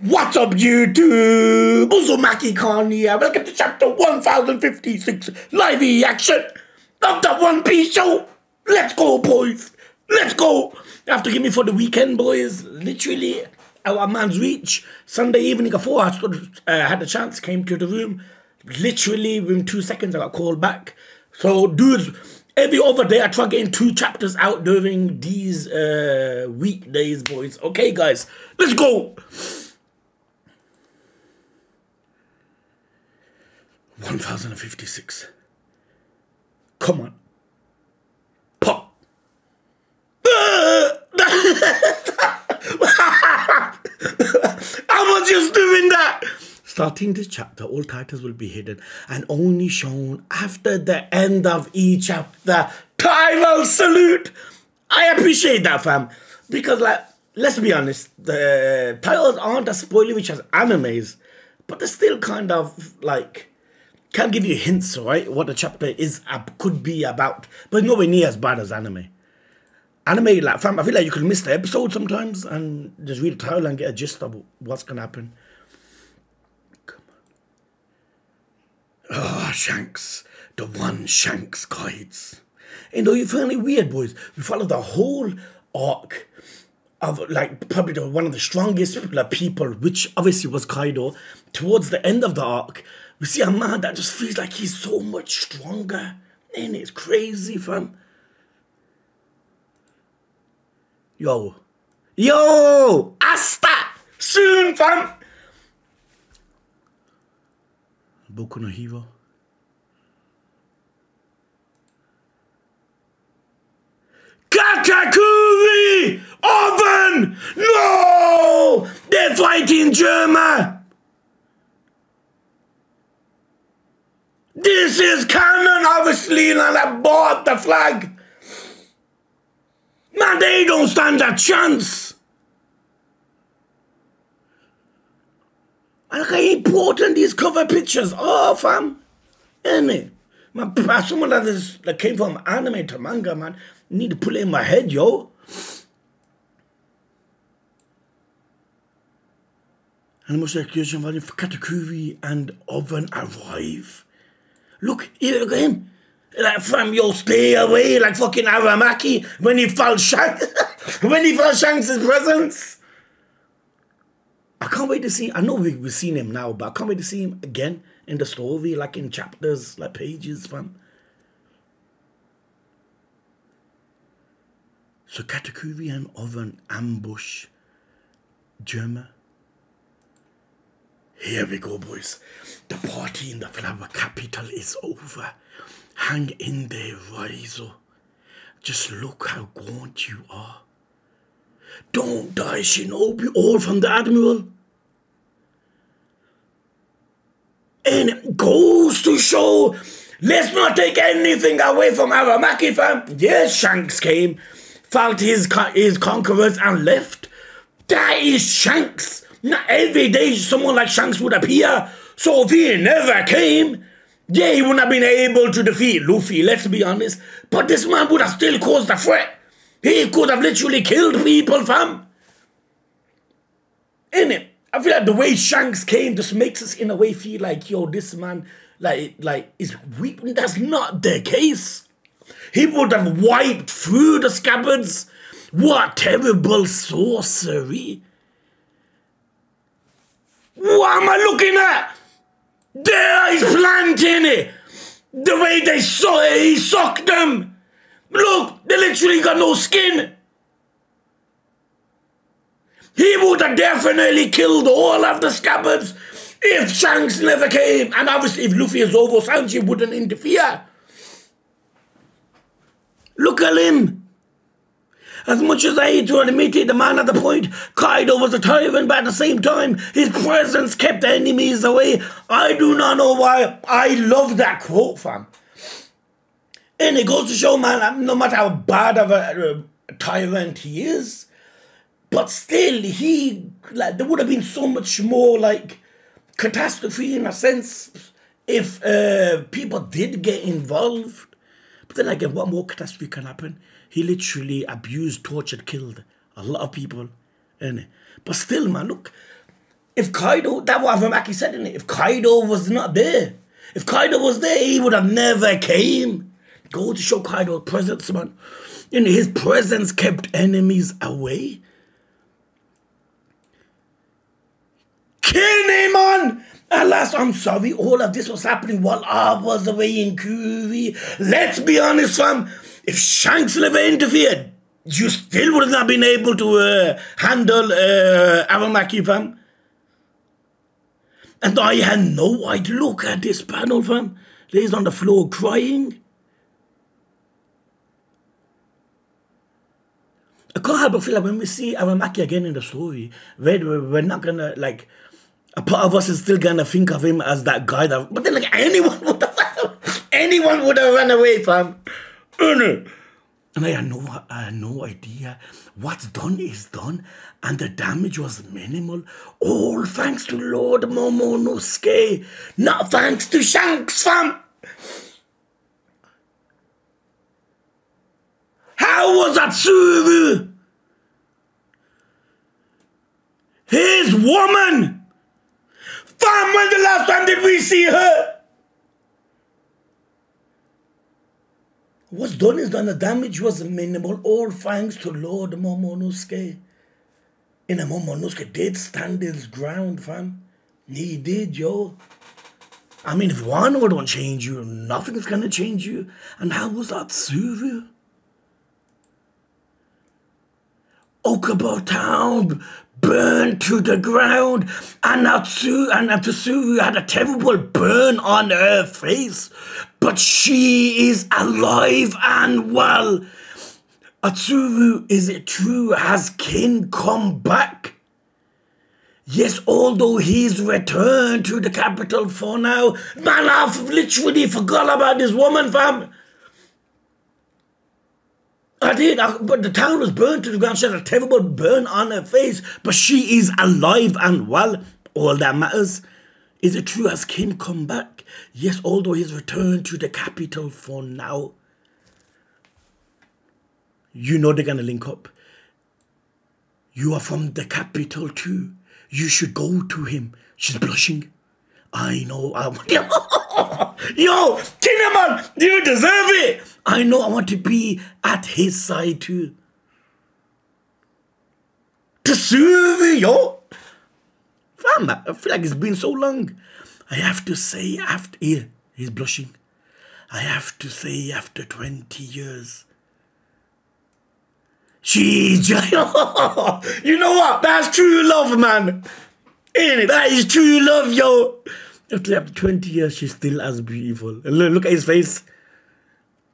What's up, YouTube? Uzumaki Khan here. Welcome to chapter 1056 live reaction of the One Piece show. Let's go, boys. Let's go. You have to give me for the weekend, boys. Literally, our man's reach. Sunday evening before I had the chance, came to the room. Literally, within 2 seconds, I got called back. So, dudes, every other day, I try getting 2 chapters out during these weekdays, boys. Okay, guys, let's go. 1056. Come on. Pop. I was just doing that. Starting this chapter, all titles will be hidden and only shown after the end of each chapter. Title salute. I appreciate that, fam. Because, like, let's be honest, the titles aren't as spoilery as animes, but they're still kind of, like, can give you hints, right? What the chapter is could be about, but nowhere near as bad as anime. Anime, like, fam, I feel like you can miss the episode sometimes and just read the title and get a gist of what's gonna happen. Come on. Oh, Shanks, the one Shanks guides. And though you find it weird, boys, we follow the whole arc of, like, probably one of the strongest people, which obviously was Kaido. Towards the end of the arc, we see a man that just feels like he's so much stronger. And it's crazy, fam. Yo, hasta soon, fam. Boku no Hero. Katakuri! Oven! No! They're fighting Germa! This is canon, obviously, and I bought the flag. Man, they don't stand a chance. And look how important these cover pictures are, fam. Ain't it? Man, someone that came from anime to manga, man, need to put it in my head, yo. And most accusation value for Katakuri and Oven arrive. Look, here, look at him. Like, fam, yo, stay away, like fucking Aramaki when he felt Shanks. When he felt Shanks' presence. I can't wait to see, I know we've seen him now, but I can't wait to see him again in the story, like in chapters, like pages, fam. So Katakuri and Oven ambush Germa. Here we go, boys. The party in the flower capital is over. Hang in there, Raizo. Just look how gaunt you are. Don't die, Shinobi, all from the Admiral. And it goes to show, let's not take anything away from Aramaki, fam. Yes, Shanks came, found his conquerors and left. That is Shanks. Not every day someone like Shanks would appear. So if he never came, yeah, he wouldn't have been able to defeat Luffy, let's be honest. But this man would have still caused a threat. He could have literally killed people, fam. Innit? I feel like the way Shanks came just makes us in a way feel like, yo, this man, like is weak. That's not the case. He would have wiped through the scabbards. What terrible sorcery. What am I looking at? There he's planting it. The way he sucked them. Look, they literally got no skin. He would have definitely killed all of the scabbards if Shanks never came. And obviously if Luffy is over, Sanji wouldn't interfere. Look at him. As much as I hate to admit it, the man at the point, Kaido was a tyrant, but at the same time, his presence kept the enemies away. I do not know why. I love that quote, fam. And it goes to show, man, no matter how bad of a tyrant he is, but still, there would have been so much more, like, catastrophe in a sense if people did get involved. But then again, what more catastrophe can happen? He literally abused, tortured, killed a lot of people. But still, man, look, If Kaido, that's what Avamaki said in it, if Kaido was not there, if Kaido was there, he would have never came. Go to show Kaido's presence, man. You know, his presence kept enemies away. Kinemon! Alas, I'm sorry, all of this was happening while I was away in Kuri. Let's be honest, fam. If Shanks never interfered, you still would have not been able to handle Aramaki, fam. And I had no idea. Look at this panel, fam. Lays on the floor crying. I can't help but feel like when we see Aramaki again in the story, we're not gonna, like, a part of us is still gonna think of him as that guy that, but then, like, anyone would have run away, fam. And I had no idea. What's done is done, and the damage was minimal. All thanks to Lord Momonosuke, not thanks to Shanks, fam. How was Atsuru? His woman! Fam, when the last time did we see her? What's done is done. The damage was minimal, all thanks to Lord Momonosuke. And Momonosuke did stand his ground, fam. He did, yo. I mean, if Wano don't change you, nothing's gonna change you. And how was Atsuru? Okubo town burned to the ground, and Atsuru had a terrible burn on her face, but she is alive and well. Atsuru, is it true, has kin come back? Yes, although he's returned to the capital for now. Man, I've literally forgot about this woman, fam. I did, but the town was burned to the ground. She had a terrible burn on her face, but she is alive and well. All that matters. Is it true, has kin come back? Yes, although he's returned to the capital for now. You know they're going to link up. You are from the capital too. You should go to him. She's blushing. I know. Yo, Kinemon, you deserve it. I know, I want to be at his side too. Tsuru, yo. Fam, I feel like it's been so long. I have to say, he's blushing. I have to say, after 20 years. She's, you know what? That's true love, man. Ain't it? That is true love, yo. After 20 years, she's still as beautiful. Look at his face.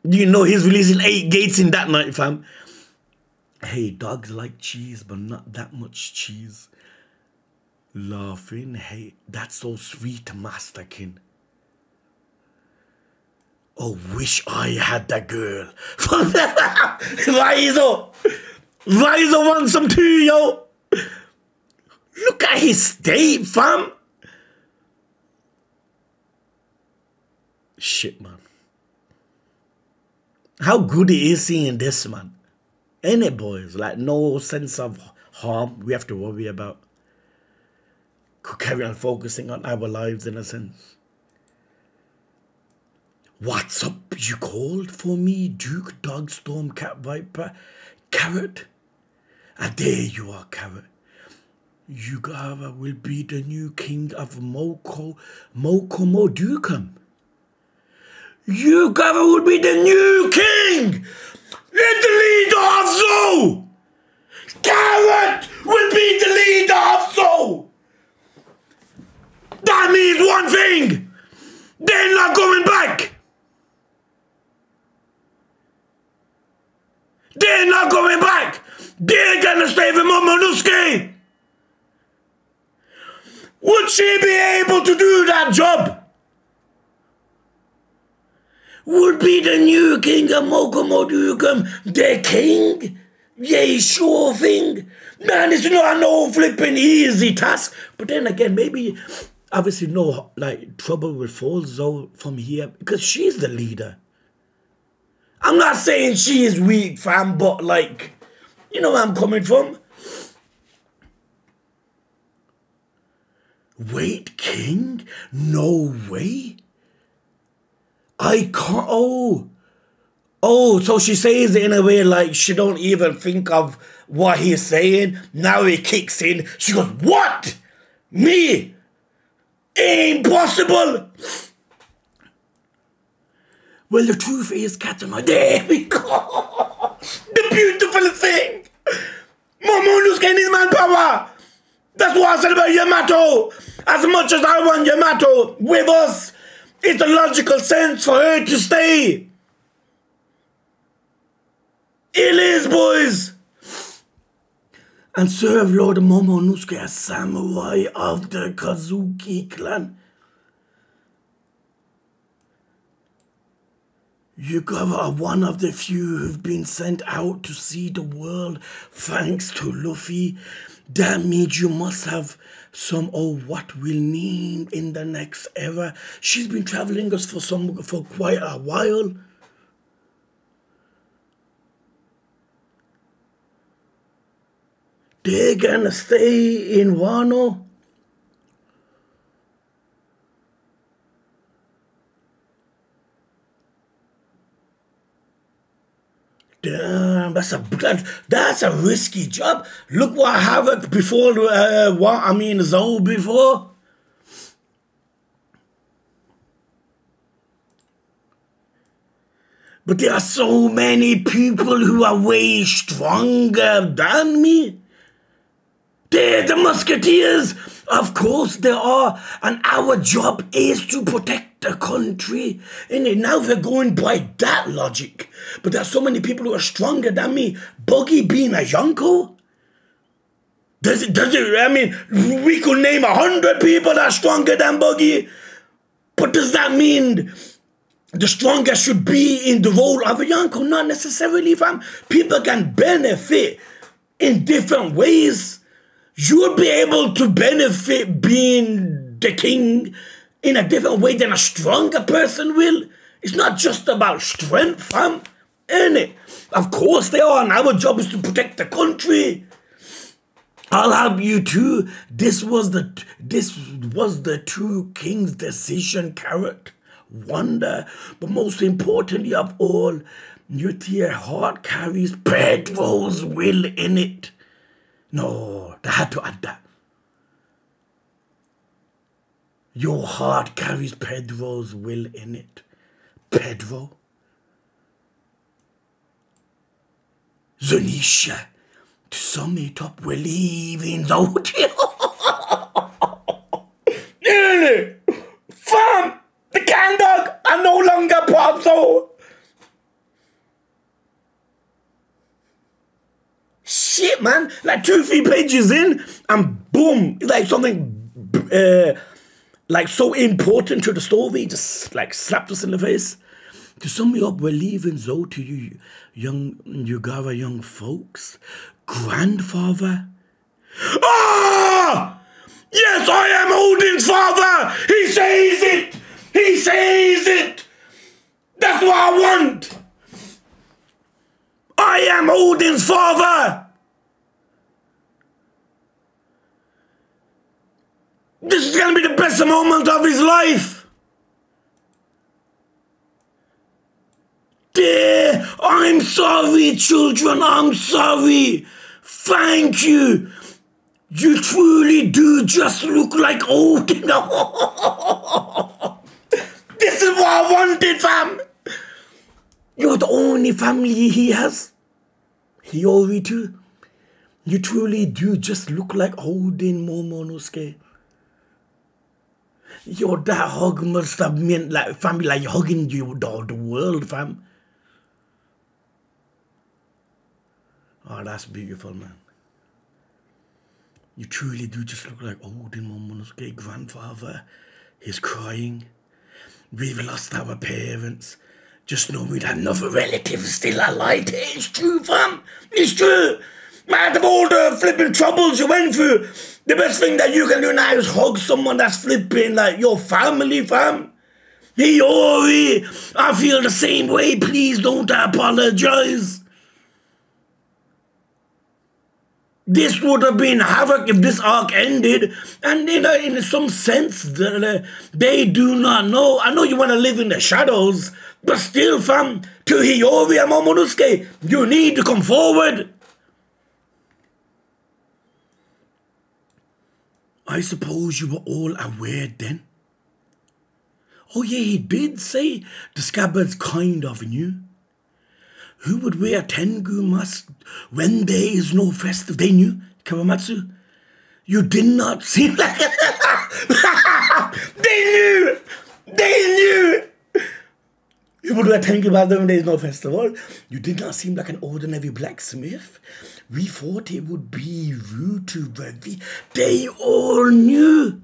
You know he's releasing 8 gates in that night, fam. Hey, dogs like cheese, but not that much cheese. Laughing, hey, that's so sweet, Masterkin. Oh, wish I had that girl. Rizo wants some too, yo. Look at his state, fam. Shit, man. How good it is seeing this, man. Ain't it, boys? Like, no sense of harm we have to worry about. Could carry on focusing on our lives in a sense. What's up, you called for me, Duke, Dog, Storm, Cat, Viper, Carrot? Ah, there you are, Carrot. Yugara will be the new king of Mokomo Dukem. Yugara will be the new king and the leader of Zou. Carrot will be the leader of Zou. That means one thing. They're not going back. They're not going back. They're gonna stay with Momonosuke. Would she be able to do that job? Would be the new king of Mokomo Dukem the king? Yay, sure thing. Man, it's not no flipping easy task. But then again, maybe, obviously, no, like, trouble will fall Zou from here because she's the leader. I'm not saying she is weak, fam, but, like, you know where I'm coming from. Wait, King? No way. I can't. Oh, so she says it in a way like she don't even think of what he's saying. Now he kicks in. She goes, what? Me? Impossible. Well, the truth is, Captain, there we go. The beautiful thing. Momonosuke needs manpower. That's what I said about Yamato. As much as I want Yamato with us, it's a logical sense for her to stay. It is, boys. And serve Lord Momonosuke as samurai of the Kazuki clan. You are one of the few who've been sent out to see the world thanks to Luffy. That means you must have some of what we'll need in the next era. She's been traveling us for quite a while. They're gonna stay in Wano. Damn, that's a risky job. Look what happened before. Zou before. But there are so many people who are way stronger than me. They're the musketeers. Of course they are. And our job is to protect the country. And now they're going by that logic. But there are so many people who are stronger than me. Buggy being a Yonko? I mean, we could name 100 people that are stronger than Buggy. But does that mean the strongest should be in the role of a Yonko? Not necessarily, fam. People can benefit in different ways. You'll be able to benefit being the king in a different way than a stronger person will. It's not just about strength, fam, ain't it? Of course they are, and our job is to protect the country. I'll help you too. This was the two kings' decision, Carrot. Wonder. But most importantly of all, your heart carries Pedro's will in it. No, they had to add that. Your heart carries Pedro's will in it. Pedro. Zanisha. To sum it up, we're leaving out. Nearly. Fam! The can dog are no longer part so. Shit, man. Like 2-3 pages in, and boom. It's like something like so important to the story, just like slapped us in the face. To sum me up, we're leaving Zou to you Yugara young folks. Grandfather. Ah! Yes, I am Odin's father! He says it! He says it! That's what I want! I am Odin's father! This is gonna be the best moment of his life! Dear, I'm sorry, children, I'm sorry. Thank you. You truly do just look like Odin. This is what I wanted, fam. You're the only family he has. Hiyori too. You truly do just look like Odin Momonosuke. Your that hug must have meant like family, like hugging you the world, fam. Oh, that's beautiful, man. You truly do just look like Odin Momonosuke, grandfather. He's crying. We've lost our parents. Just know we had another relative still alive. It's true, fam. It's true. Man, of all the flipping troubles you went through, the best thing that you can do now is hug someone that's flipping like your family, fam. Hiyori, I feel the same way. Please don't apologize. This would have been havoc if this arc ended. And in some sense, they do not know. I know you want to live in the shadows, but still, fam, to Hiyori and Momonosuke, you need to come forward. I suppose you were all aware then. Oh yeah, he did say the scabbards kind of knew. Who would wear a Tengu mask when there is no festive? They knew, Kawamatsu. You did not seem like They knew! They knew! You would wear Tengu mask when there is no festival. You did not seem like an ordinary blacksmith. We thought it would be rude to Revi. They all knew.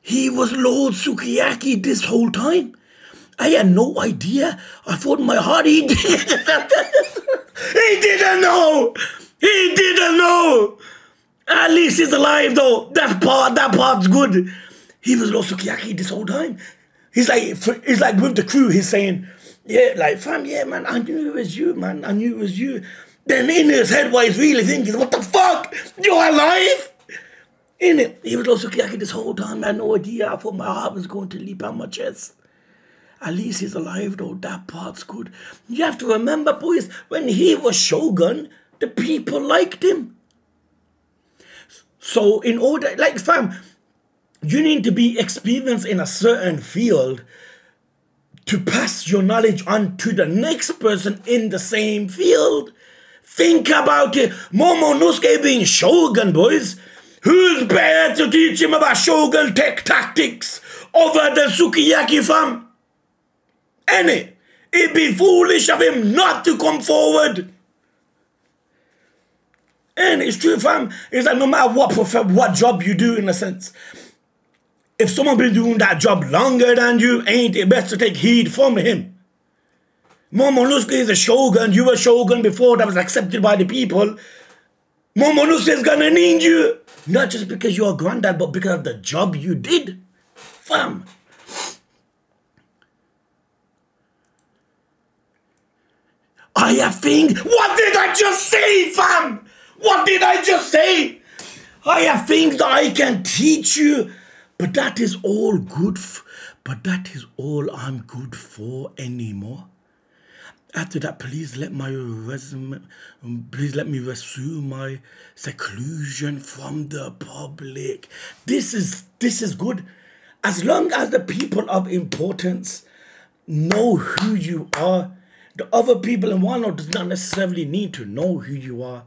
He was Lord Sukiyaki this whole time. I had no idea. I thought in my heart he did. He didn't know. He didn't know. At least he's alive though. That part's good. He was Lord Sukiyaki this whole time. He's like with the crew. He's saying, yeah, like fam, yeah, man. I knew it was you, man. I knew it was you. Then in his head, what he's really thinking, what the fuck? You're alive? In it, he was Lord Sukiyaki this whole time. I had no idea. I thought my heart was going to leap out my chest. At least he's alive though, that part's good. You have to remember, boys, when he was Shogun, the people liked him. So in order, like fam, you need to be experienced in a certain field to pass your knowledge on to the next person in the same field. Think about it. Momonosuke being Shogun, boys. Who's better to teach him about Shogun tactics over than Sukiyaki, fam? It'd be foolish of him not to come forward. And it's true, fam. It's like no matter what job you do, in a sense, if someone been doing that job longer than you, ain't it best to take heed from him? Momonosuke is a shogun. You were shogun before that was accepted by the people. Momonosuke is gonna need you. Not just because you're a granddad, but because of the job you did. Fam. I think, what did I just say, fam? What did I just say? I have things that I can teach you, but that is all good. But that is all I'm good for anymore. After that, please let me resume my seclusion from the public. This is good. As long as the people of importance know who you are, the other people in Wano does not necessarily need to know who you are.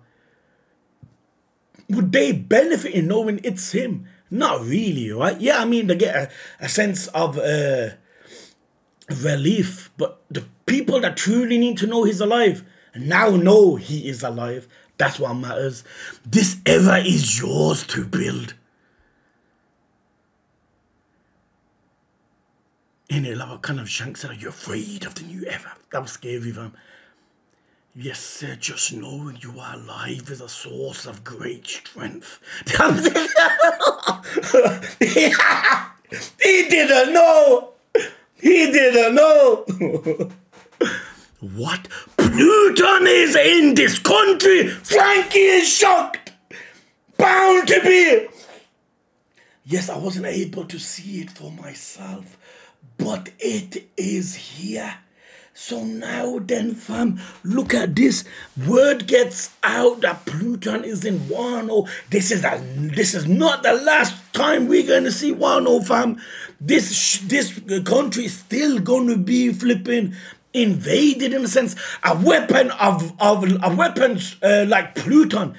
Would they benefit in knowing it's him? Not really, right? Yeah, I mean, they get a sense of relief, but the people that truly need to know he's alive now know he is alive. That's what matters. This era is yours to build. In it, like what kind of Shanks said, are you afraid of the new era? That was scary, fam. Yes, sir, just knowing you are alive is a source of great strength. He didn't know. He didn't know. What? Pluton is in this country? Frankie is shocked. Bound to be. Yes, I wasn't able to see it for myself, but it is here. So now then, fam, look at this. Word gets out that Pluton is in Wano. This is not the last time we're going to see Wano, fam. This country is still going to be flipping invaded, in a sense. A weapon like Pluton.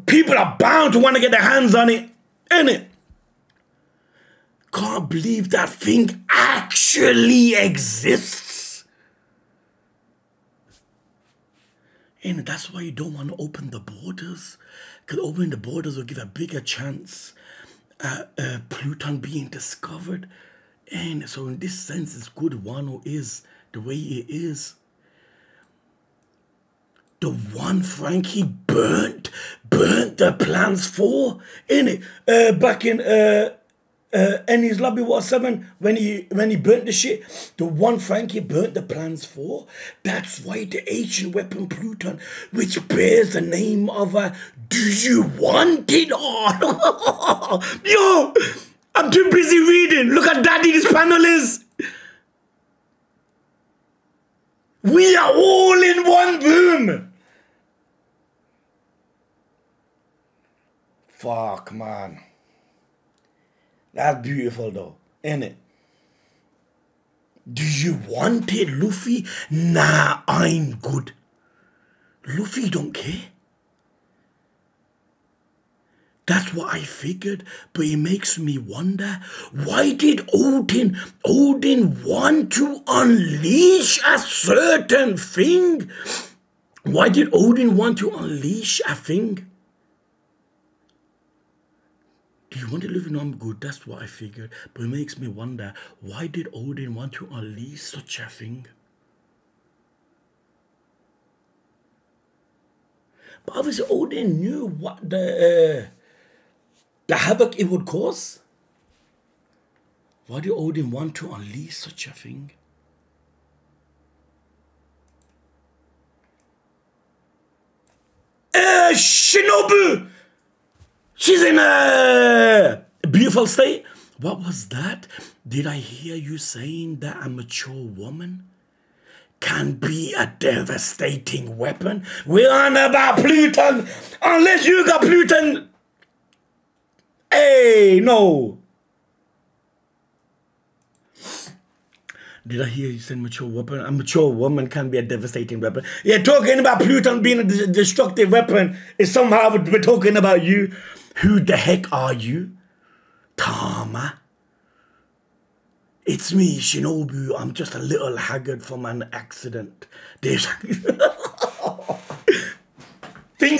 People are bound to want to get their hands on it, innit? Can't believe that thing actually exists. And that's why you don't want to open the borders. Because opening the borders will give a bigger chance at Pluton being discovered. And so in this sense, it's good Wano is the way it is. The one Frankie burnt the plans for, innit? Back in and his lobby was 7 when he burnt the shit. The one Frankie burnt the plans for. That's why the ancient weapon Pluton, which bears the name of a "Do you want it all?" Yo, I'm too busy reading. Look how daddy this panel is. We are all in one room. Fuck, man. That's beautiful though, ain't it? Do you want it, Luffy? Nah, I'm good. Luffy don't care. That's what I figured, but it makes me wonder, why did Odin want to unleash a certain thing? Why did Odin want to unleash a thing? Do you want to live in I'm good? That's what I figured, but it makes me wonder, why did Odin want to unleash such a thing? But obviously Odin knew what the havoc it would cause. Why did Odin want to unleash such a thing? Shinobu! She's in a beautiful state. What was that? Did I hear you saying that a mature woman can be a devastating weapon? We're on about Pluton. Unless you got Pluton. Hey, no. Did I hear you say mature weapon? A mature woman can be a devastating weapon. Yeah, talking about Pluton being a destructive weapon is somehow we're talking about you. Who the heck are you? Tama. It's me, Shinobu. I'm just a little haggard from an accident. Things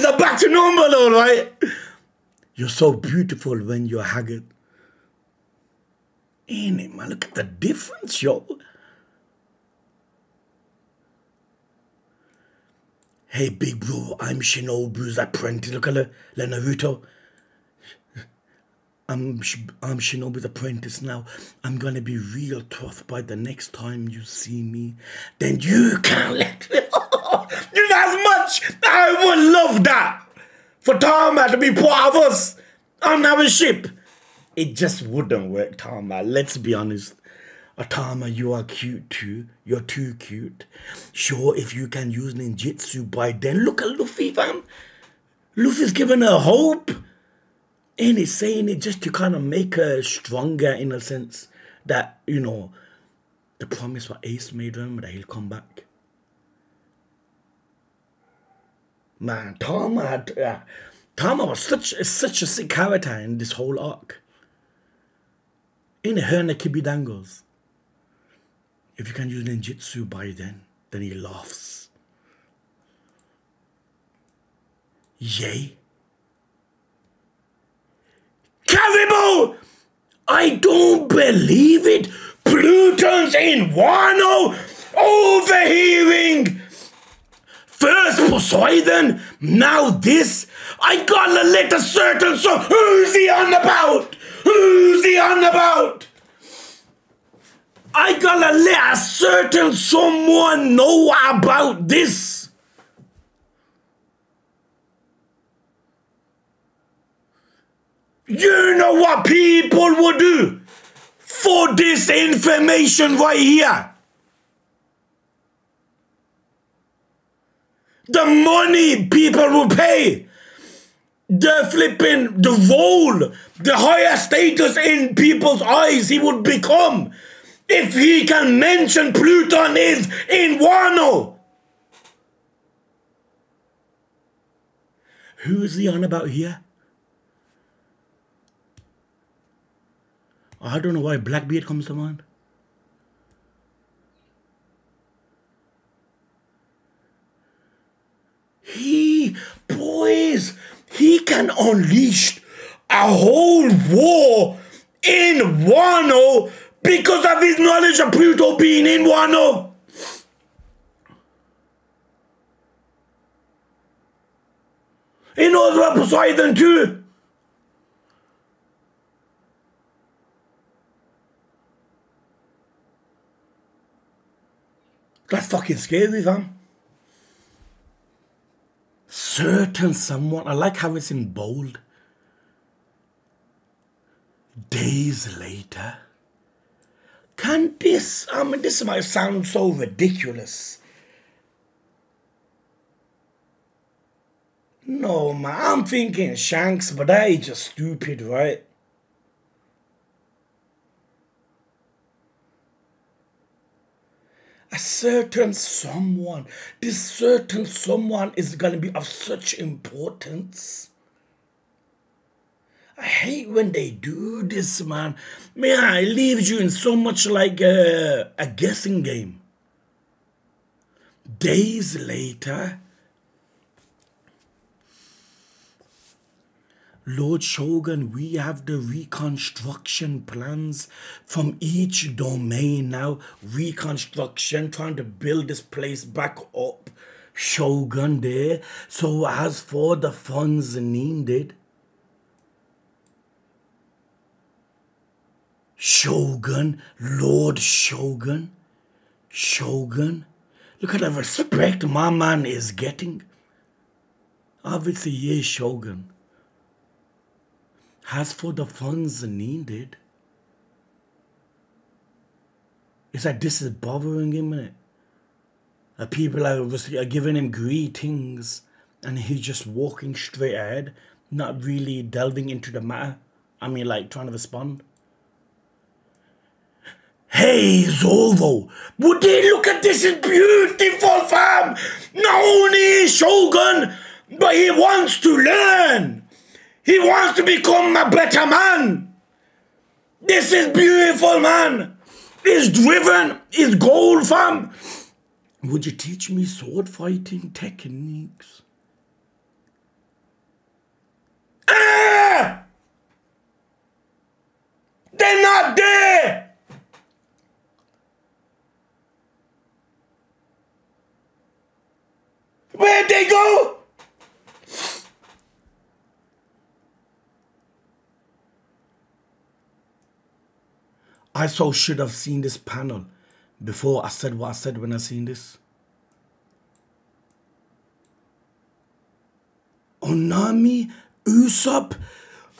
are back to normal, all right? You're so beautiful when you're haggard. Ain't it, man? Look at the difference, yo. Hey, big bro, I'm Shinobu's apprentice. Look at the Naruto. I'm Shinobu's apprentice now. I'm gonna be real tough by the next time you see me. Then you can't let me. You know, as much I would love that for Tama to be part of us on our ship. It just wouldn't work, Tama. Let's be honest. Tama, you are cute too. You're too cute. Sure, if you can use ninjutsu by then. Look at Luffy, fam. Luffy's giving her hope. And he's saying it just to kind of make her stronger in a sense that, you know, the promise what Ace made him that he'll come back. Man, Tama was such a sick character in this whole arc. In her and the Kibidangos. If you can use ninjutsu by then he laughs. Yay. Caribou! I don't believe it! Pluton's in Wano! Overhearing! First Poseidon, now this? I gotta let a certain who's he on about? Who's he on about? I gotta let a certain someone know about this. You know what people would do for this information right here? The money people will pay, the role, the higher status in people's eyes he would become if he can mention Pluton is in Wano. Who is he on about here? I don't know why Blackbeard comes to mind. Boys, he can unleash a whole war in Wano because of his knowledge of Pluto being in Wano. He knows about Poseidon too. That's fucking scary, fam. Certain someone. I like how it's in bold. Days later. Can this... I mean, this might sound so ridiculous. No, man. I'm thinking Shanks, but that is just stupid, right? A certain someone. This certain someone is going to be of such importance. I hate when they do this, man. Man, it leaves you in so much like a guessing game. Days later, Lord Shogun, we have the reconstruction plans from each domain now. Reconstruction, trying to build this place back up. Shogun there. So as for the funds needed, Shogun, Lord Shogun, Shogun. Look at the respect my man is getting. Obviously, he is Shogun. As for the funds needed, it's like this is bothering him, innit? People are giving him greetings and he's just walking straight ahead, not really delving into the matter. I mean, like, trying to respond. Hey, Zorro, would they look at this? Is beautiful, fam. Not only is Shogun, but he wants to learn. He wants to become a better man. This is beautiful, man. He's driven. His goal, fam. Would you teach me sword fighting techniques? Ah! They're not there. Where'd they go? I so should have seen this panel before I said what I said when I seen this. Onami, Usopp,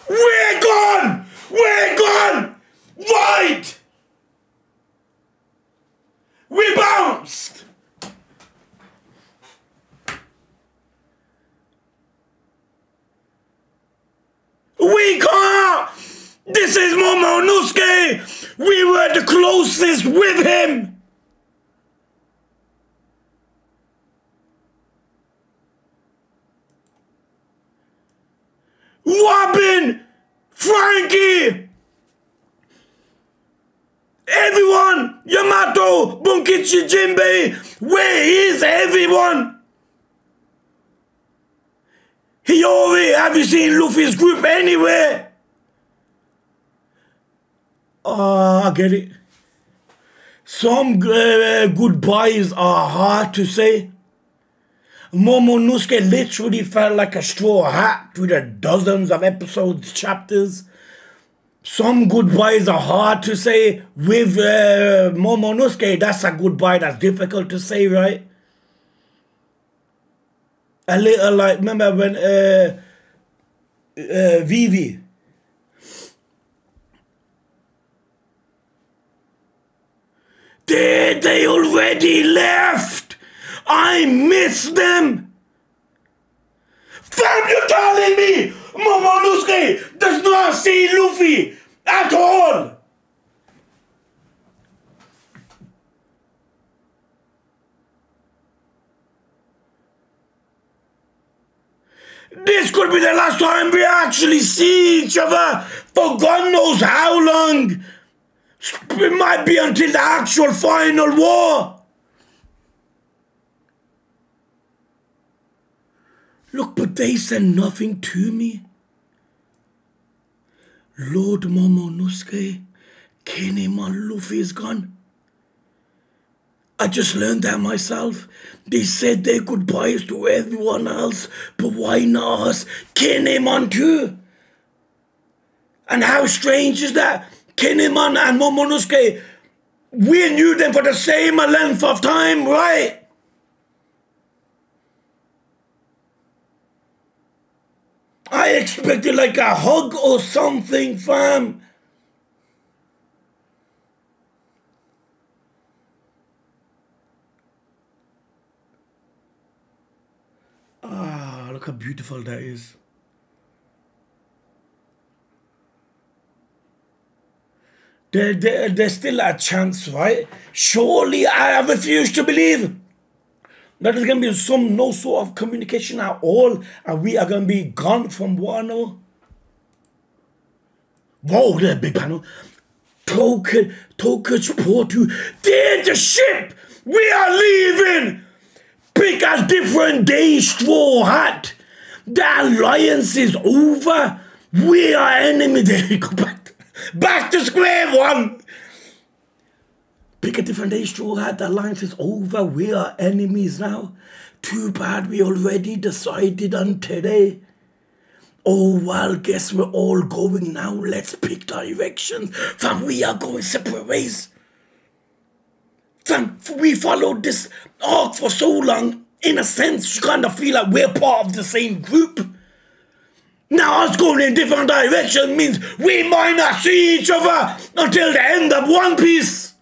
we're gone! We're gone! Right! We bounced! We can't! This is Momonosuke! We were the closest with him! Robin! Frankie! Everyone! Yamato! Bunkichi Jinbei! Where is everyone? Hiyori, have you seen Luffy's group anywhere? I get it. Some goodbyes are hard to say. Momonosuke literally felt like a straw hat through the dozens of episodes, chapters. Some goodbyes are hard to say. With Momonosuke, that's a goodbye that's difficult to say, right? A little like, remember when Vivi... They already left! I miss them! Fam, you're telling me Momonosuke does not see Luffy at all! This could be the last time we actually see each other for God knows how long! It might be until the actual final war. Look, but they said nothing to me. Lord Momonosuke, Kinemon Luffy is gone. I just learned that myself. They said their goodbyes to everyone else, but why not us? Kinemon too. And how strange is that? Kinemon and Momonosuke, We knew them for the same length of time, right? I expected like a hug or something, fam. Ah, look how beautiful that is. There's still a chance, right? Surely I refuse to believe that there's going to be no sort of communication at all, and we are going to be gone from Wano. Whoa, there's a big panel. Tokach Portu, there's the ship! We are leaving! Pick a different day, Straw Hat. The alliance is over. We are enemies. There we go back to square one. Pick a different day, Straw Hat. The alliance is over. We are enemies now. Too bad we already decided on today. Oh, well, guess we're all going now. Let's pick directions. Fam, we are going separate ways. Fam, we followed this arc for so long. In a sense, you kind of feel like we're part of the same group. Now us going in different directions means we might not see each other until the end of One Piece.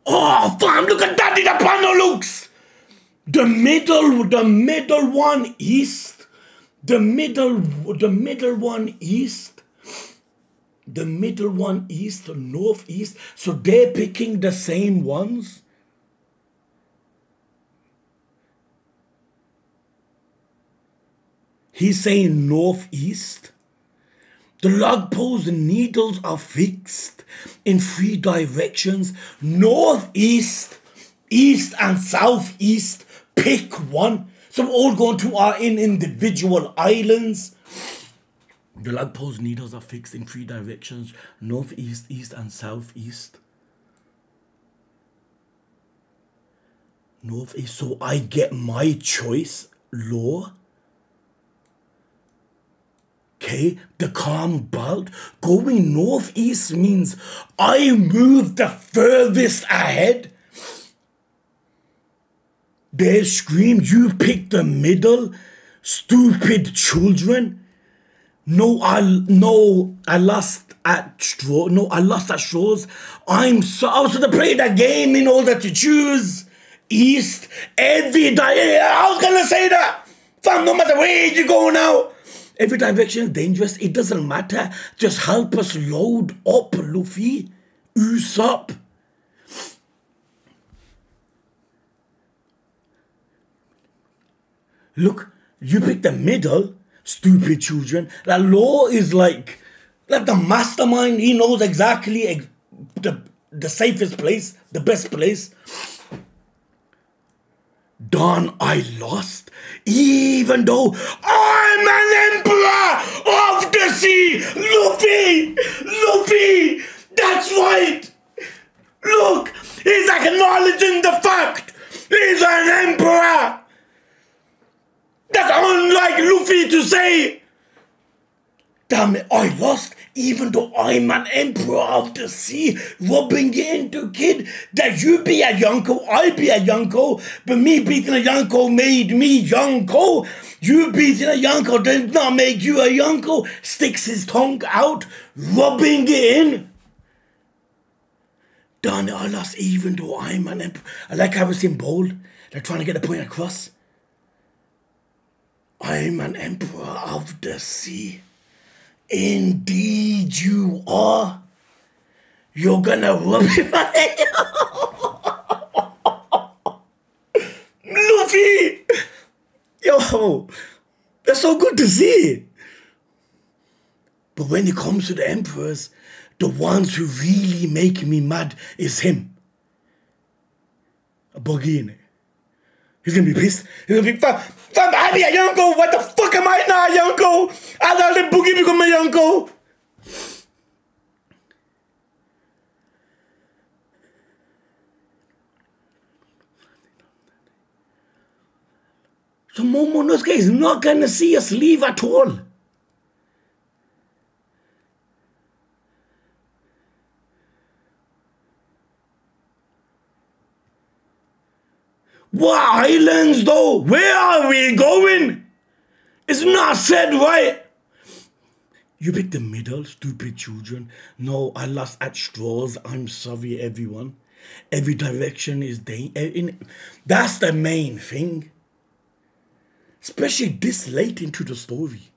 Oh, fam, look at that, the panel looks. The middle one east. The middle one east. The middle one east, northeast. So they're picking the same ones. He's saying northeast. The log poles and needles are fixed in 3 directions. Northeast, east and southeast. Pick one. So we're all going to our individual islands. The log poles needles are fixed in 3 directions. Northeast, east and southeast. Northeast. So I get my choice. Law. Okay, the calm belt. Going northeast means I move the furthest ahead. They scream, you pick the middle. Stupid children. I lost at straws. I was to play the game in order to choose east every day. I was gonna say that. Fam, no matter where you go now. Every direction is dangerous. It doesn't matter. Just help us load up, Luffy. Usopp. Look, you pick the middle. Stupid children. That Law is like the mastermind. He knows exactly the safest place, the best place. Don, I lost. Even though I'm an emperor of the sea. Luffy, that's right. Look, he's acknowledging the fact he's an emperor. That's unlike Luffy to say. Damn it, I lost, even though I'm an emperor of the sea, rubbing it into kid that you be a Yonko, I be a Yonko, but me beating a Yonko made me Yonko. You beating a Yonko does not make you a Yonko. Sticks his tongue out, rubbing it in. Darn it, I lost, even though I'm an emperor. I like how it's in bold. They're trying to get the point across. I'm an emperor of the sea. Indeed you are. You're gonna rub it back. Luffy! Yo, that's so good to see. But when it comes to the emperors, the ones who really make me mad is him. A buggy in it. He's gonna be pissed. He's gonna be, fam, I be a Yonko. What the fuck am I now, Yonko? I thought the boogie become a Yonko. So Momonosuke is not going to see us leave at all. What islands though? Where are we going? It's not said right. You picked the middle, stupid children. No, I lost at straws. I'm sorry, everyone. Every direction is that's the main thing. Especially this late into the story.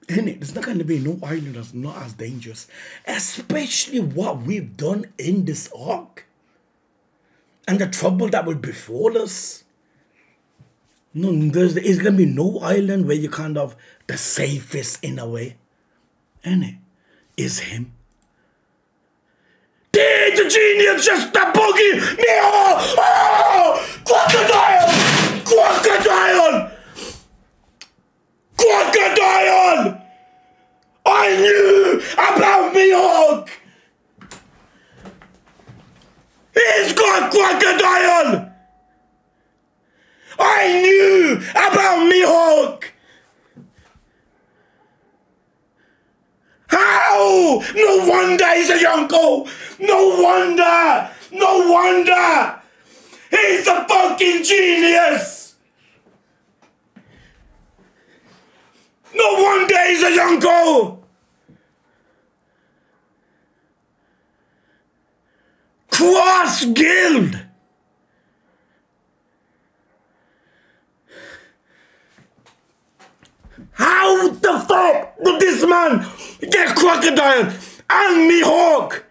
Innit? There's not going to be no island that's not as dangerous. Especially what we've done in this arc. And the trouble that will befall us. No, there's going to be no island where you're kind of the safest in a way. Innit? Is him. Did the genius just a boogie? Me, oh, crocodile! Crocodile! Crocodile! I knew about Mihawk! He's got crocodile! I knew about Mihawk! How? No wonder he's a Yonko! No wonder! No wonder! He's a fucking genius! No wonder he's a Yonko! Cross Guild! How the fuck did this man get Crocodile and Mihawk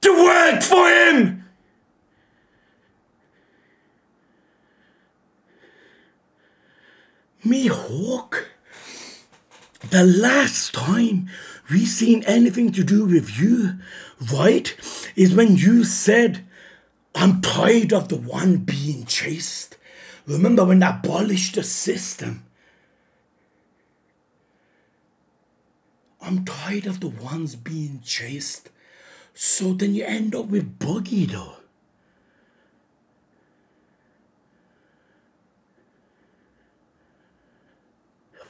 to work for him? Mihawk? The last time we seen anything to do with you, right, is when you said, I'm tired of the one being chased. Remember when they abolished the system? I'm tired of the ones being chased. So then you end up with Buggy though.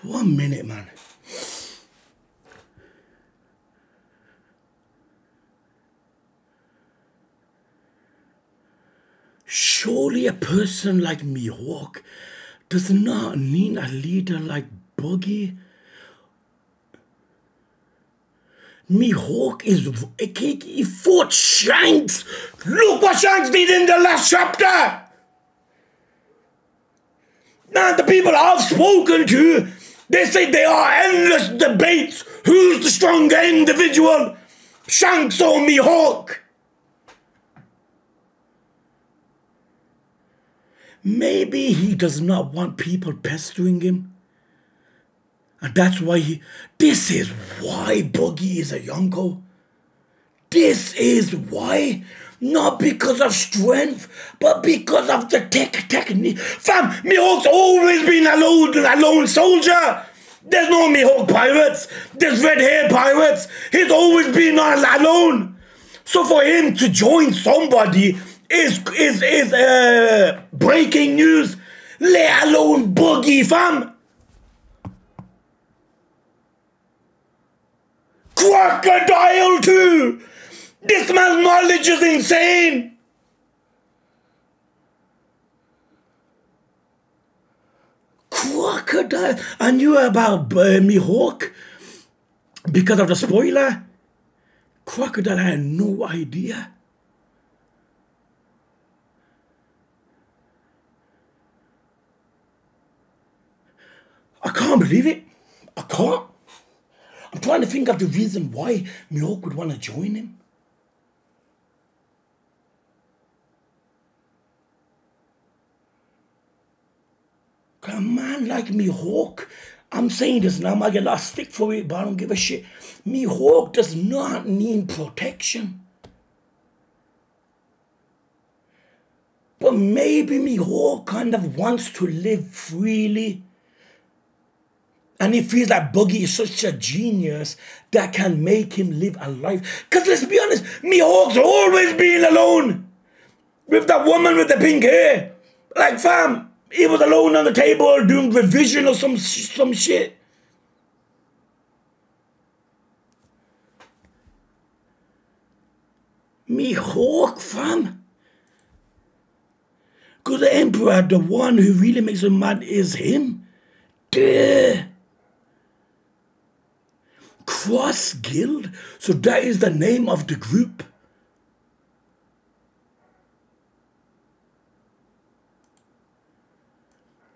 One minute, man. Surely a person like Mihawk does not need a leader like Buggy. Mihawk is... He fought Shanks! Look what Shanks did in the last chapter! Now the people I've spoken to, they say there are endless debates. Who's the stronger individual? Shanks or Mihawk? Maybe he does not want people pestering him. And that's why this is why Buggy is a Yonko. This is why. Not because of strength, but because of the technique. Fam, Mihawk's always been a lone soldier. There's no Mihawk pirates. There's red hair pirates. He's always been alone. So for him to join somebody is breaking news. Let alone Buggy, fam. Crocodile too! This man's knowledge is insane! Crocodile? I knew about Mihawk because of the spoiler. Crocodile, I had no idea. I can't believe it. I can't. I'm trying to think of the reason why Mihawk would want to join him. A man like Mihawk, I'm saying this now, I might get a lot of stick for it, but I don't give a shit. Mihawk does not need protection. But maybe Mihawk kind of wants to live freely. And he feels like Buggy is such a genius that can make him live a life. Because let's be honest, Mihawk's always been alone. With that woman with the pink hair. Like, fam, He was alone on the table doing revision or some shit. Mihawk, fam. Because the Emperor, the one who really makes him mad is him. Duh. Cross Guild? So that is the name of the group.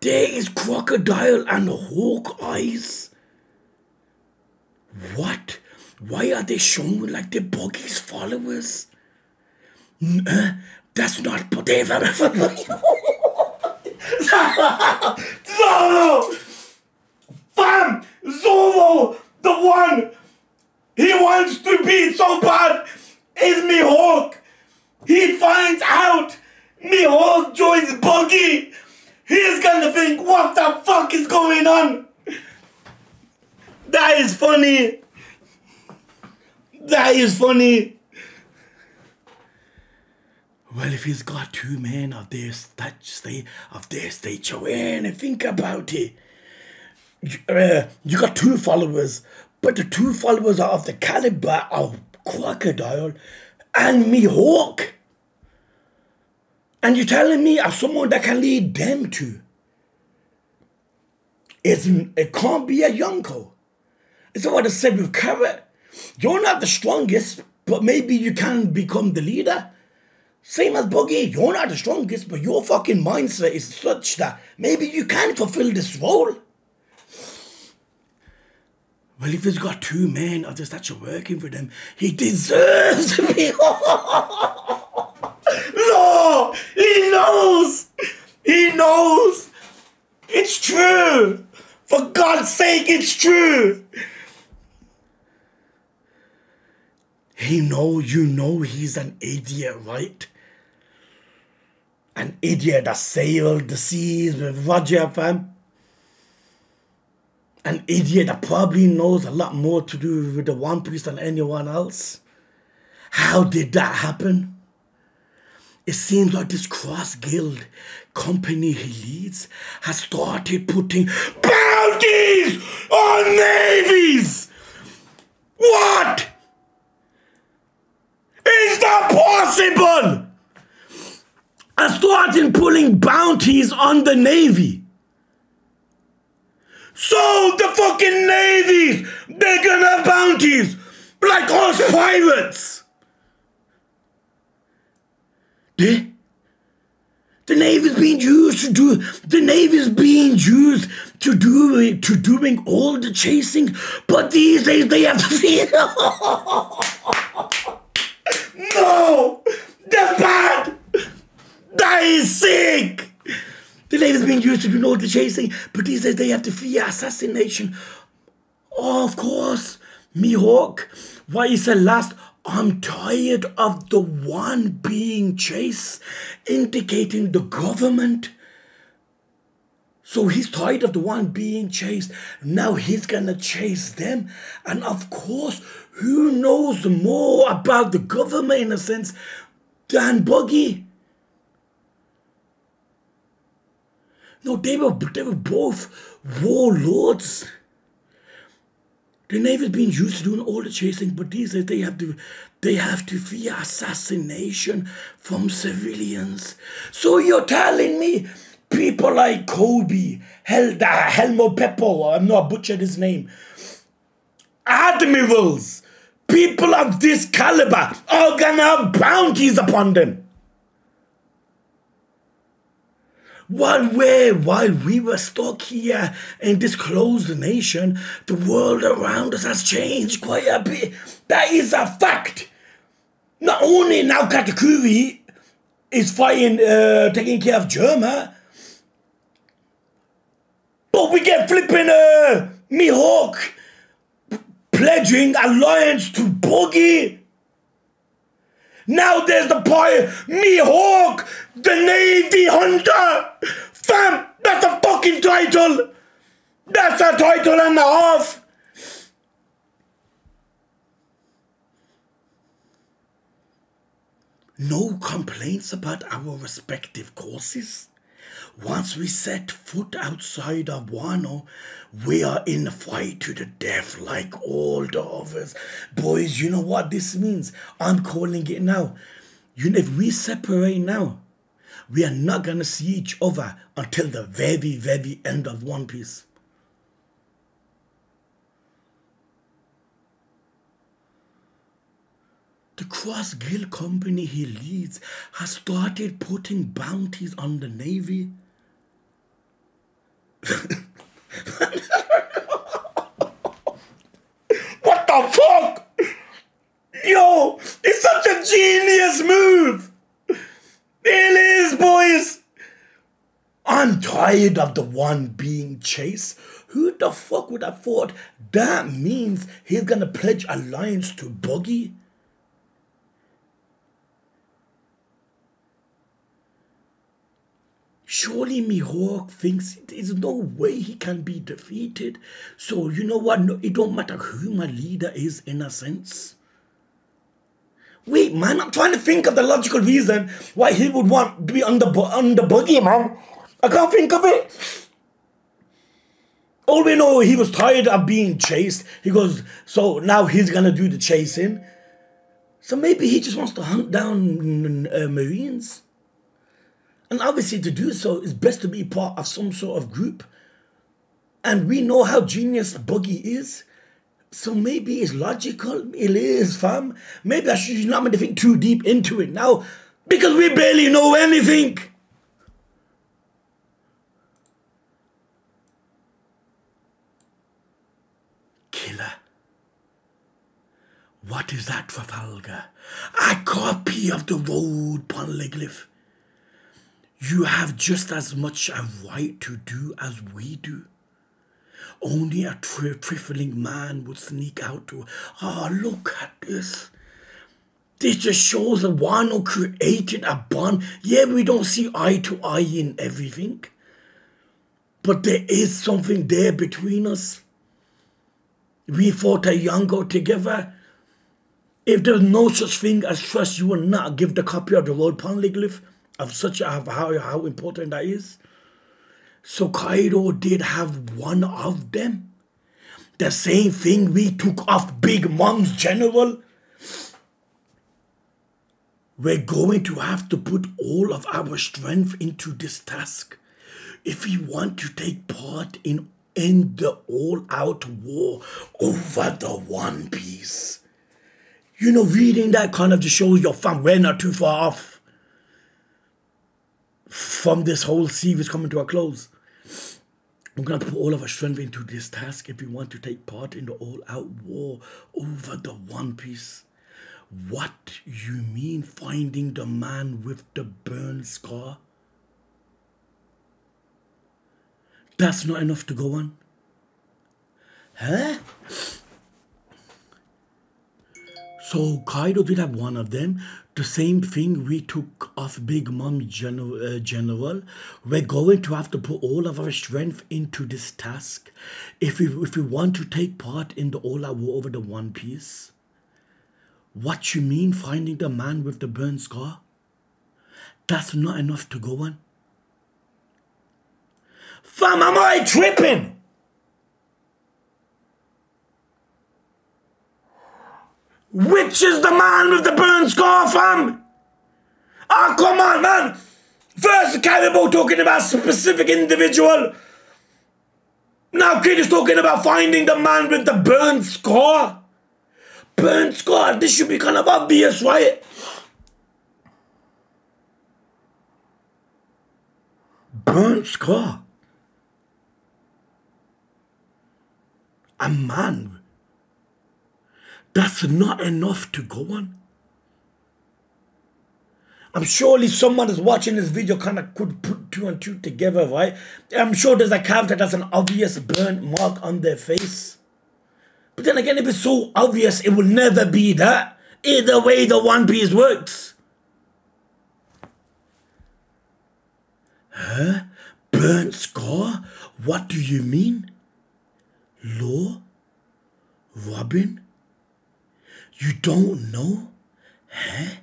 There is Crocodile and Hawk Eyes. What? Why are they showing like they're Buggy's followers? That's not whatever. Zoro! Fam! Zoro! The one he wants to be so bad is Mihawk. He finds out Mihawk joins Buggy. He's gonna think, what the fuck is going on? That is funny. That is funny. Well, if he's got two men of their stature, and think about it. You got two followers, but the two followers are of the caliber of Crocodile and Mihawk. And you're telling me of someone that can lead them two. It can't be a Yonko. It's what I said with Carrot. You're not the strongest, but maybe you can become the leader. Same as Buggy, you're not the strongest, but your fucking mindset is such that maybe you can fulfill this role. Well, if he's got two men of the stature working for them, he deserves to be. No! He knows! He knows! It's true! For God's sake, it's true! You know he's an idiot, right? An idiot that sailed the seas with Roger, fam. An idiot that probably knows a lot more to do with the One Piece than anyone else. How did that happen? It seems like this Cross Guild company he leads has started putting bounties on navies! What? Is that possible? I started pulling bounties on the Navy. So the fucking navies, they're gonna have bounties like us pirates. The Navy's being used to do. The Navy's being used to doing all the chasing, but these days they have to feed. No, that's bad. That is sick. The Navy's being used to do all the chasing, but these days they have to fear assassination. Oh, of course, Mihawk. Why he said last, I'm tired of the one being chased, indicating the government. So he's tired of the one being chased. Now he's gonna chase them. And of course, who knows more about the government in a sense than Buggy? No, they were both warlords. The Navy's been used to doing all the chasing, but these days they have to fear assassination from civilians. So you're telling me people like Kobe, Helmo Peppo, I'm not butchered his name, admirals, people of this caliber are gonna have bounties upon them. While we were stuck here in this closed nation, the world around us has changed quite a bit. That is a fact. Not only now Katakuri is fighting, taking care of Germa, but we get flipping Mihawk pledging alliance to Buggy. Now there's the pirate, Mihawk, the Navy Hunter. Fam, that's a fucking title. That's a title and a half. No complaints about our respective courses. Once we set foot outside of Wano, we are in a fight to the death like all the others. Boys, you know what this means? I'm calling it now. You know, if we separate now, we are not going to see each other until the very, very end of One Piece. The Cross Guild company he leads has started putting bounties on the Navy. What the fuck? Yo, it's such a genius move. It is, boys. I'm tired of the one being chased. Who the fuck would have thought that means he's gonna pledge alliance to Buggy? Surely Mihawk thinks there's no way he can be defeated. So you know what? No, it don't matter who my leader is in a sense. Wait, man, I'm trying to think of the logical reason why he would want to be on the Buggy, man. I can't think of it. All we know, he was tired of being chased. He goes, so now he's gonna do the chasing. So maybe he just wants to hunt down Marines. And obviously to do so, it's best to be part of some sort of group. And we know how genius Buggy is. So maybe it's logical. It is, fam. Maybe I should not to think too deep into it now. Because we barely know anything. Killer. What is that, Trafalgar? A copy of the road poneglyph. You have just as much a right to do as we do. Only a trifling man would sneak out to... Oh, look at this. This just shows that Wano created a bond. Yeah, we don't see eye to eye in everything. But there is something there between us. We fought a Yango together. If there's no such thing as trust, you will not give the copy of the road poneglyph. Of such how important that is. So Kaido did have one of them. The same thing we took off Big Mom's general. We're going to have to put all of our strength into this task if we want to take part in the all-out war over the One Piece. You know, reading that kind of just shows your fam, we're not too far off from this whole series coming to a close. We're going to put all of our strength into this task if we want to take part in the all-out war over the One Piece. What you mean finding the man with the burn scar? That's not enough to go on? Huh? So Kaido did have one of them. The same thing we took off Big Mom General. We're going to have to put all of our strength into this task if we want to take part in the all-out war over the One Piece. What you mean finding the man with the burn scar? That's not enough to go on. Fam, am I tripping? Which is the man with the burn scar, fam? Oh, come on, man. First, Caribou talking about specific individual. Now, Kid is talking about finding the man with the burn scar. Burn scar, this should be kind of obvious, right? Burn scar. A man. That's not enough to go on. I'm surely someone is watching this video kind of could put two and two together, right? I'm sure there's a character that's an obvious burnt mark on their face. But then again, if it's so obvious, it will never be that. Either way, the One Piece works. Huh? Burnt scar? What do you mean? Law? Robin? You don't know? Huh?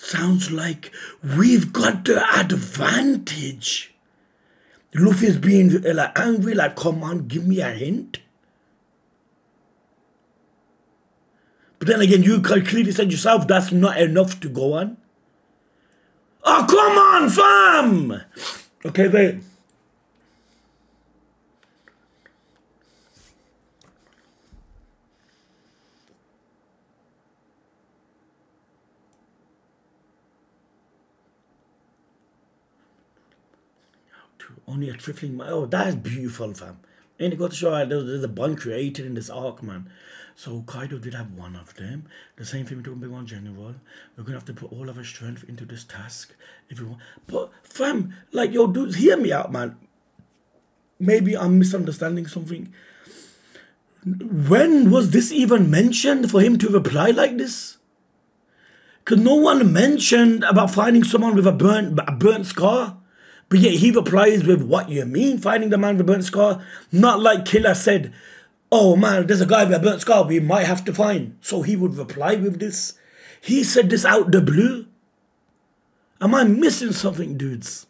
Sounds like we've got the advantage. Luffy's being like angry, like, come on, give me a hint. But then again, you clearly said yourself that's not enough to go on. Oh, come on, fam! Okay, wait. Only a trifling... Oh, that's beautiful, fam. And it got to show there's a bond created in this arc, man. So Kaido did have one of them. The same thing we're talking about one general. We're going to have to put all of our strength into this task. If we want. But, fam, like, yo, dudes, hear me out, man. Maybe I'm misunderstanding something. When was this even mentioned for him to reply like this? Because no one mentioned about finding someone with a burnt scar. But yet he replies with, what you mean, finding the man with a burnt scar? Not like Killer said, oh man, there's a guy with a burnt scar we might have to find. So he would reply with this. He said this out the blue. Am I missing something, dudes?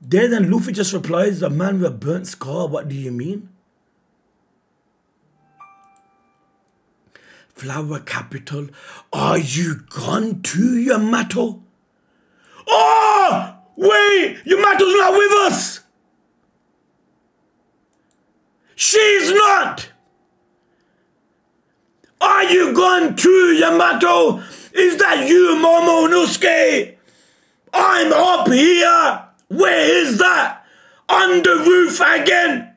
There then Luffy just replies, a man with a burnt scar, what do you mean? Flower capital, are you gone too, Yamato? Oh! Wait! Yamato's not with us! She's not! Are you gone too, Yamato? Is that you, Momonosuke? I'm up here! Where is that? On the roof again?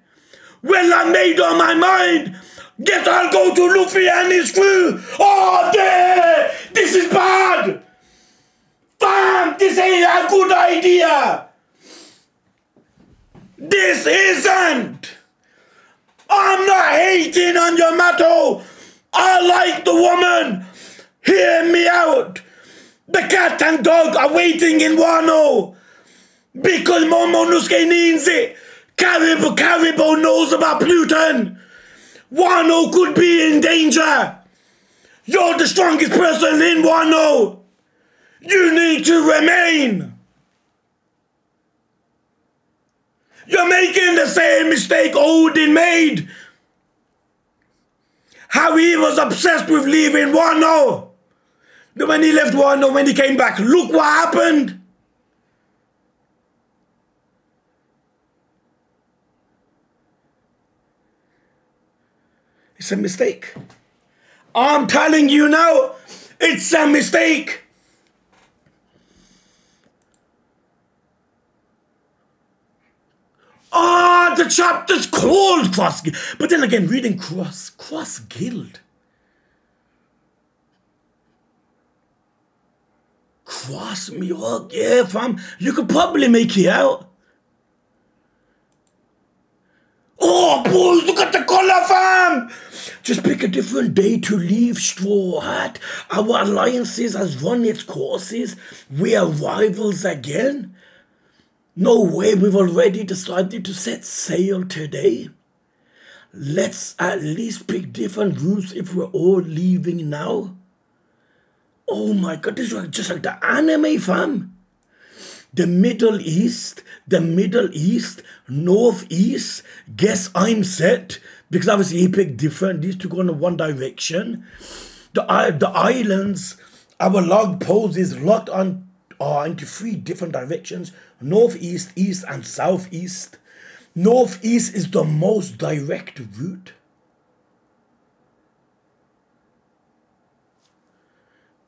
Well, I made up my mind. Guess I'll go to Luffy and his crew. Oh, there! This is bad! Fam, this ain't a good idea! This isn't! I'm not hating on Yamato! I like the woman! Hear me out! The cat and dog are waiting in Wano! Because Momonosuke needs it! Karibo knows about Pluton! Wano could be in danger! You're the strongest person in Wano! You need to remain! You're making the same mistake Odin made! How he was obsessed with leaving Wano! When he left Wano, when he came back, look what happened! It's a mistake. I'm telling you now, it's a mistake. Ah, the chapter's called Cross Guild. But then again, reading Cross Guild. Cross me up, yeah, fam. You could probably make it out. Oh, boys, look at the color, fam! Just pick a different day to leave Straw Hat. Our alliances has run its courses. We are rivals again. No way, we've already decided to set sail today. Let's at least pick different routes if we're all leaving now. Oh my god, this is just like the anime, fam. The Middle East, Northeast, guess I'm set. Because obviously he picked different, these two go in one direction. The islands, our log pose is locked on into 3 different directions. Northeast, East, and Southeast. Northeast is the most direct route.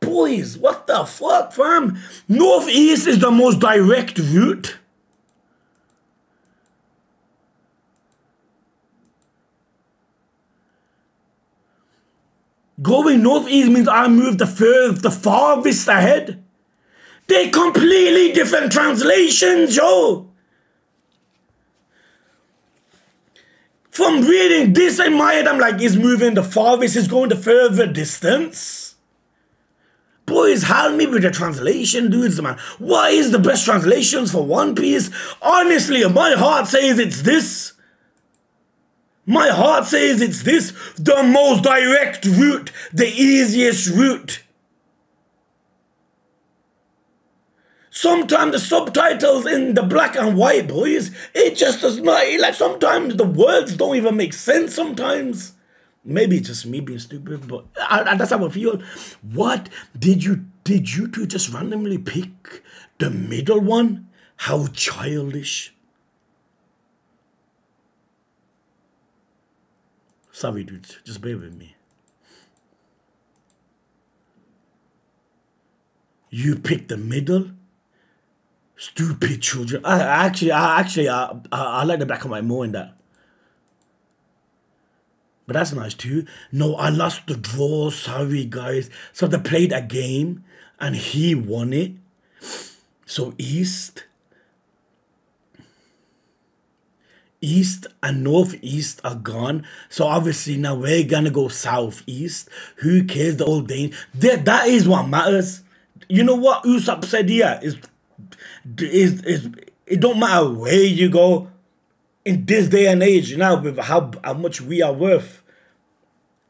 Boys, what the fuck, fam? Northeast is the most direct route. Going northeast means I move the farthest ahead. They're completely different translations, yo. From reading this in my head, I'm like, he's moving the farthest, he's going the further distance. Boys, help me with the translation, dudes, man. What is the best translations for One Piece? Honestly, my heart says it's this. My heart says it's this, the most direct route, the easiest route. Sometimes the subtitles in the black and white, boys, it just does not, like sometimes the words don't even make sense sometimes. Maybe it's just me being stupid, but that's how I feel. What did you two just randomly pick the middle one? How childish. Sorry, dudes, just bear with me. You picked the middle? Stupid children. I like the black and white more in that. But that's nice too. No, I lost the draw. Sorry, guys. So they played a game and he won it. So East and Northeast are gone. So obviously now we're gonna go Southeast. Who cares? The old Dane. That is what matters. You know what Usopp said here is it don't matter where you go. In this day and age, you know, with how much we are worth,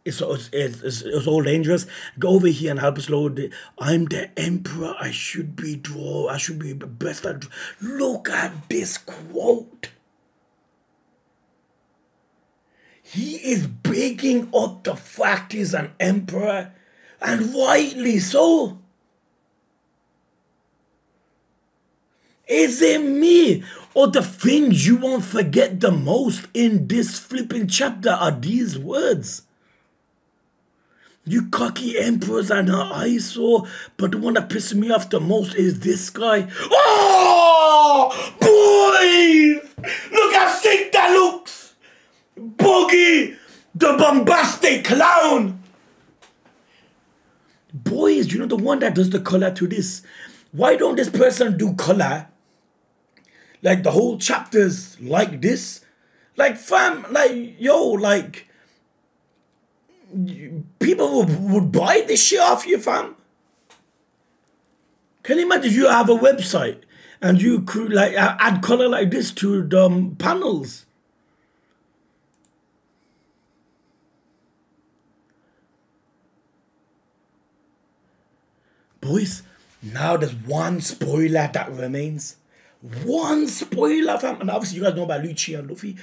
it's all dangerous. Go over here and help us load it. I'm the emperor. I should be the best at draw. Look at this quote. He is breaking up the fact he's an emperor, and rightly so. Is it me or the things you won't forget the most in this flipping chapter are these words? You cocky emperors and her eyesore, but the one that pisses me off the most is this guy. Oh, boys! Look how sick that looks! Boogie, the bombastic clown! Boys, you know the one that does the color to this? Why don't this person do color? Like the whole chapters like this. Like fam, like yo, like people would buy this shit off you, fam. Can you imagine if you have a website and you could like add color like this to the panels? Boys, now there's one spoiler that remains. One spoiler, fam. And obviously you guys know about Lucci and Luffy.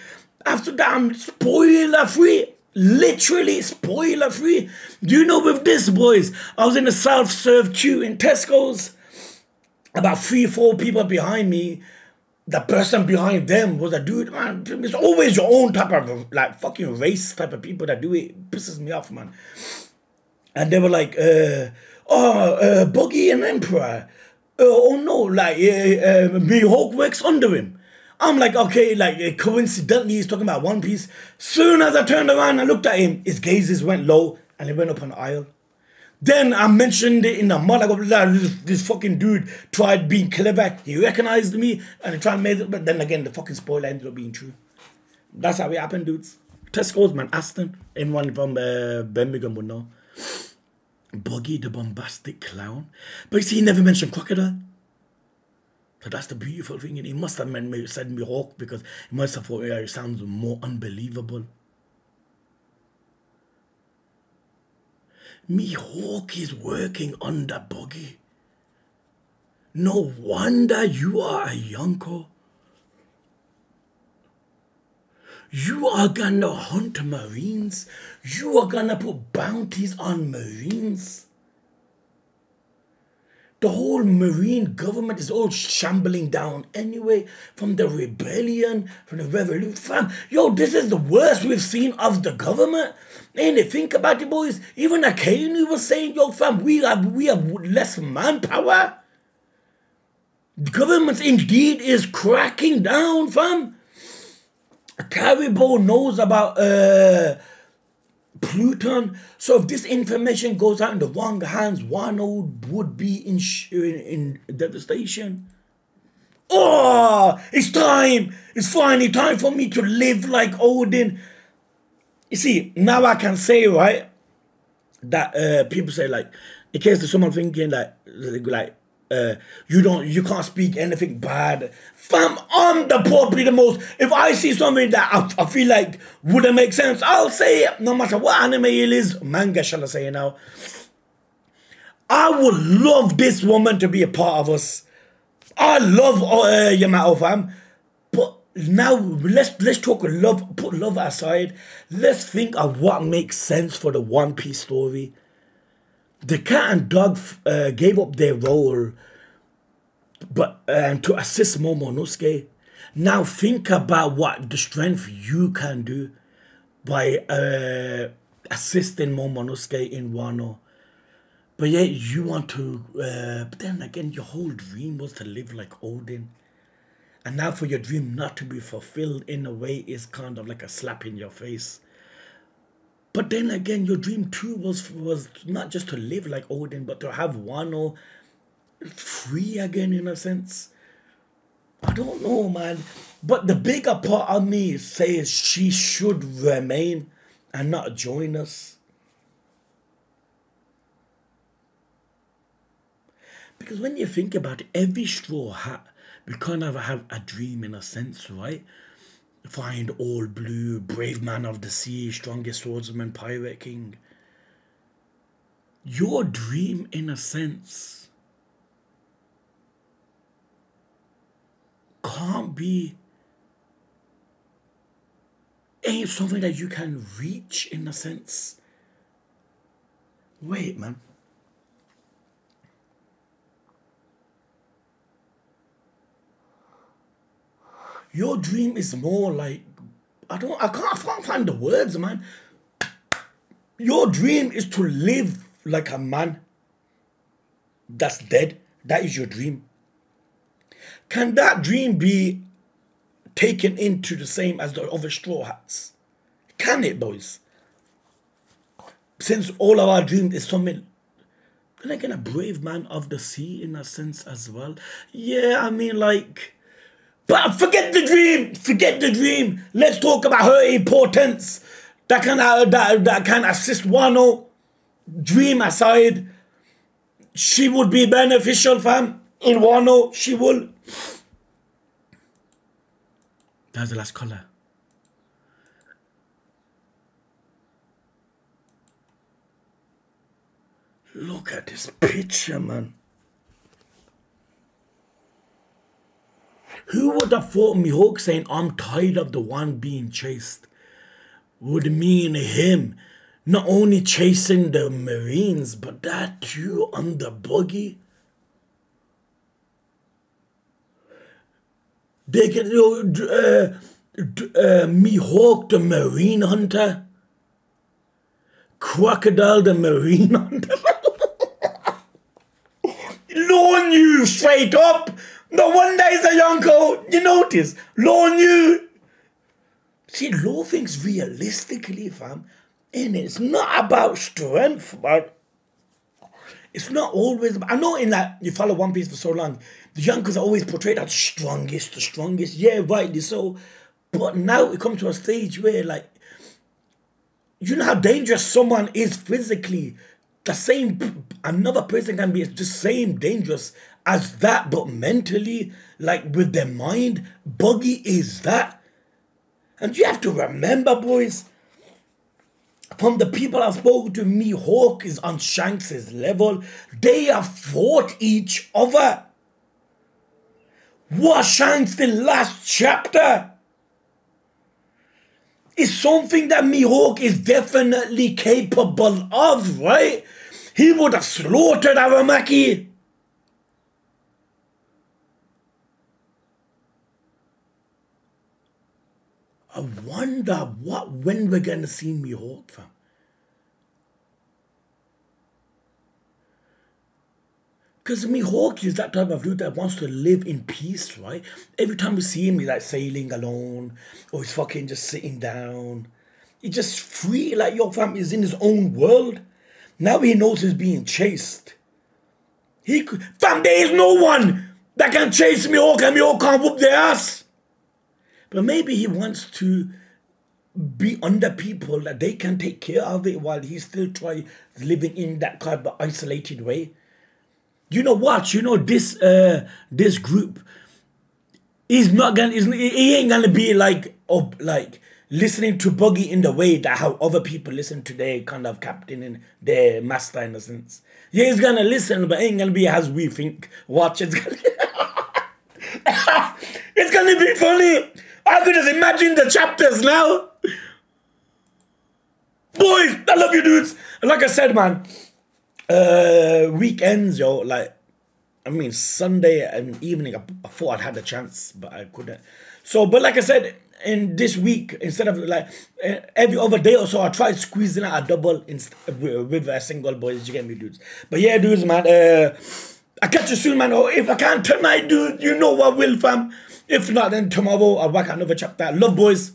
After that, I'm spoiler free. Literally spoiler free. Do you know with this, boys? I was in a self-serve queue in Tesco's. About 3-4 people behind me. The person behind them was a dude, man. It's always your own type of like fucking race type of people that do it. It pisses me off, man. And they were like, Buggy and Emperor. Oh no, like Mihawk works under him. I'm like, okay, like coincidentally he's talking about One Piece. Soon as I turned around and looked at him, his gazes went low and he went up on the aisle. Then I mentioned it in the mud. I go, this fucking dude tried being clever. He recognized me and he tried to make it, but then again, the fucking spoiler ended up being true. That's how it happened, dudes. Tesco's, man, Aston. Anyone from Birmingham would know. Buggy the bombastic clown. But you see, he never mentioned Crocodile. So that's the beautiful thing. And he must have said Mihawk because he must have thought it sounds more unbelievable. Mihawk is working under Buggy. No wonder you are a Yonko. You are gonna hunt Marines. You are gonna put bounties on Marines. The whole Marine government is all shambling down anyway. From the rebellion, from the revolution. Fam, yo, this is the worst we've seen of the government. Ain't it? Think about it, boys. Even Akainu was saying, yo, fam, we have less manpower. The government indeed is cracking down, fam. Caribou knows about Pluton, so if this information goes out in the wrong hands, Wano would be in devastation. Oh, it's time! It's finally time for me to live like Odin. You see, now I can say, right, that people say, like, in case there's someone thinking, like you can't speak anything bad. Fam, I'm probably the most, if I see something that I feel like wouldn't make sense, I'll say it, no matter what anime it is, manga shall I say now. I would love this woman to be a part of us. I love Yamato, fam. But now let's talk love, put love aside. Let's think of what makes sense for the One Piece story. The cat and dog gave up their role but to assist Momonosuke. Now think about what the strength you can do by assisting Momonosuke in Wano. But yet you want to, but then again, your whole dream was to live like Odin. And now for your dream not to be fulfilled in a way is kind of like a slap in your face. But then again, your dream too was not just to live like Odin, but to have Wano free again in a sense. I don't know, man. But the bigger part of me says she should remain and not join us. Because when you think about it, every straw hat, we kind of have a dream in a sense, right? Find all blue, brave man of the sea, strongest swordsman, pirate king. Your dream, in a sense, ain't something that you can reach, in a sense. Wait, man. Your dream is more like, I can't find the words, man. Your dream is to live like a man that's dead. That is your dream. Can that dream be taken into the same as the other straw hats? Can it, boys? Since all of our dreams is something, then again, a brave man of the sea in a sense as well. Yeah, I mean, like, but forget the dream. Forget the dream. Let's talk about her importance. That can assist Wano. Dream aside, she would be beneficial, fam. In Wano, she will. That's the last color. Look at this picture, man. Who would have thought Mihawk saying, I'm tired of the one being chased, would mean him not only chasing the Marines, but that too on the buggy? They can, Mihawk the Marine Hunter, Crocodile the Marine Hunter. Lone you straight up. No wonder he's a Yonko. You notice? Lone you. See, Law thinks realistically, fam. And it's not about strength, but it's not always about, I know in that you follow One Piece for so long, the Yonkers are always portrayed as the strongest. Yeah, rightly so. But now it comes to a stage where, like, you know how dangerous someone is physically. The same, another person can be the same dangerous as that, but mentally, like with their mind, Buggy is that. And you have to remember, boys, from the people I've spoken to, Mihawk is on Shanks' level. They have fought each other. What Shanks the last chapter is something that Mihawk is definitely capable of, right? He would have slaughtered Aramaki. I wonder when we're going to see Mihawk, fam. Because Mihawk is that type of dude that wants to live in peace, right? Every time we see him, he's like sailing alone, or he's fucking just sitting down. He's just free, like your fam is in his own world. Now he knows he's being chased. Fam, there is no one that can chase Mihawk and Mihawk can't whoop their ass. But maybe he wants to be under people that they can take care of it while he still living in that kind of isolated way. you know, watch, you know, this group is not gonna, he ain't gonna be like, listening to Boogie in the way that how other people listen to their kind of captain and their master in a sense. Yeah, he's gonna listen, but ain't gonna be as we think. Watch, it's gonna, it's gonna be funny. I could just imagine the chapters now. Boys, I love you dudes. And like I said, man, weekends, yo, like, I mean, Sunday and evening, I thought I'd had a chance, but I couldn't. So, but like I said, in this week, instead of like every other day or so, I tried squeezing out a double with a single, boys. You get me, dudes? But yeah, dudes, man, I catch you soon, man. Or if I can't tonight, dude, you know what will, fam. If not, then tomorrow I'll work another chapter. Love, boys.